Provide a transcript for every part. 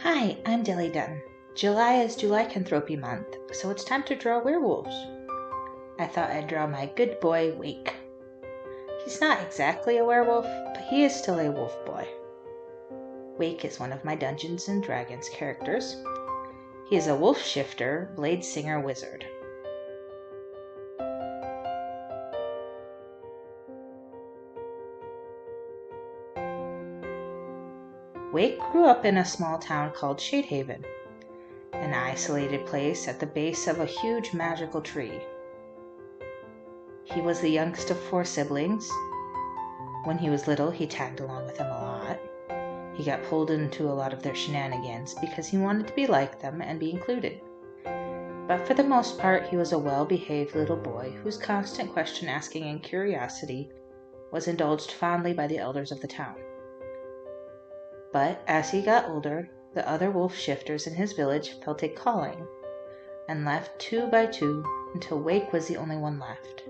Hi, I'm Dilly Dutton. July is Julycanthropy month, so it's time to draw werewolves. I thought I'd draw my good boy, Wake. He's not exactly a werewolf, but he is still a wolf boy. Wake is one of my Dungeons & Dragons characters. He is a wolf shifter, Bladesinger wizard. Wake grew up in a small town called Shadehaven, an isolated place at the base of a huge magical tree. He was the youngest of 4 siblings. When he was little, he tagged along with them a lot. He got pulled into a lot of their shenanigans because he wanted to be like them and be included. But for the most part, he was a well-behaved little boy whose constant question-asking and curiosity was indulged fondly by the elders of the town. But as he got older, the other wolf shifters in his village felt a calling and left 2 by 2 until Wake was the only one left.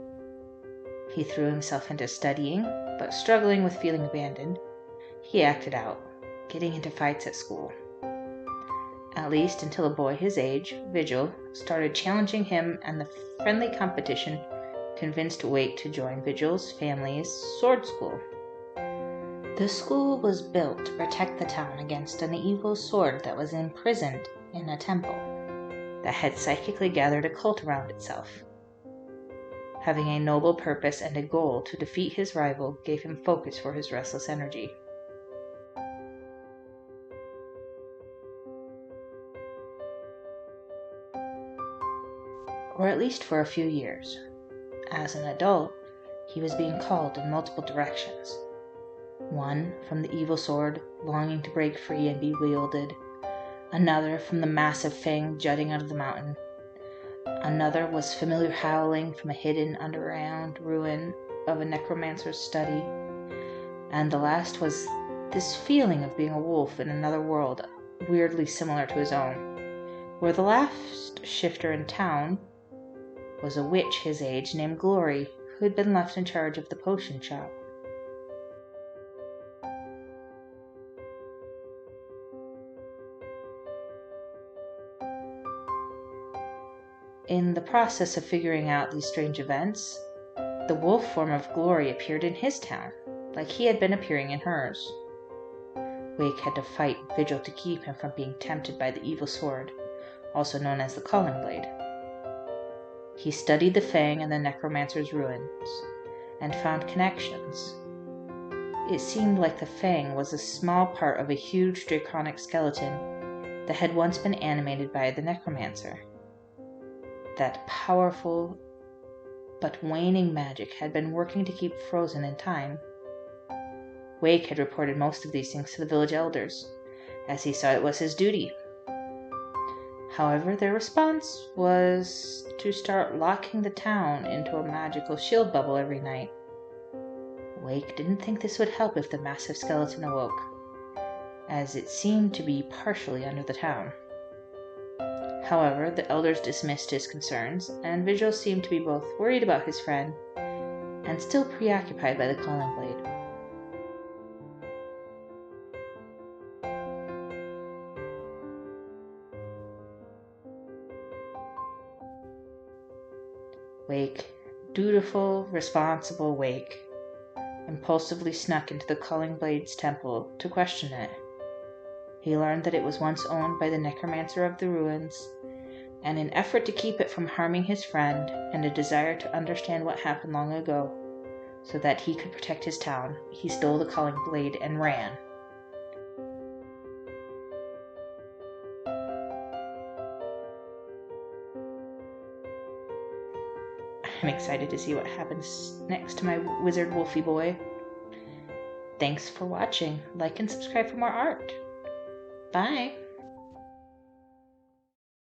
He threw himself into studying, but struggling with feeling abandoned, he acted out, getting into fights at school. At least until a boy his age, Vigil, started challenging him, and the friendly competition convinced Wake to join Vigil's family's sword school. The school was built to protect the town against an evil sword that was imprisoned in a temple that had psychically gathered a cult around itself. Having a noble purpose and a goal to defeat his rival gave him focus for his restless energy. Or at least for a few years. As an adult, he was being called in multiple directions. One from the evil sword, longing to break free and be wielded. Another from the massive fang jutting out of the mountain. Another was familiar howling from a hidden underground ruin of a necromancer's study. And the last was this feeling of being a wolf in another world, weirdly similar to his own, where the last shifter in town was a witch his age named Glory, who had been left in charge of the potion shop. In the process of figuring out these strange events, the wolf form of Glory appeared in his town, like he had been appearing in hers. Wake had to fight Vigil to keep him from being tempted by the evil sword, also known as the Calling Blade. He studied the fang and the necromancer's ruins, and found connections. It seemed like the fang was a small part of a huge draconic skeleton that had once been animated by the necromancer. That powerful but waning magic had been working to keep frozen in time. Wake had reported most of these things to the village elders, as he saw it was his duty. However, their response was to start locking the town into a magical shield bubble every night. Wake didn't think this would help if the massive skeleton awoke, as it seemed to be partially under the town. However, the elders dismissed his concerns, and Vigil seemed to be both worried about his friend and still preoccupied by the Calling Blade. Wake, dutiful, responsible Wake, impulsively snuck into the Calling Blade's temple to question it. He learned that it was once owned by the necromancer of the ruins, and in an effort to keep it from harming his friend and a desire to understand what happened long ago so that he could protect his town, he stole the Calling Blade and ran. I'm excited to see what happens next to my wizard wolfy boy. Thanks for watching. Like and subscribe for more art. Bye!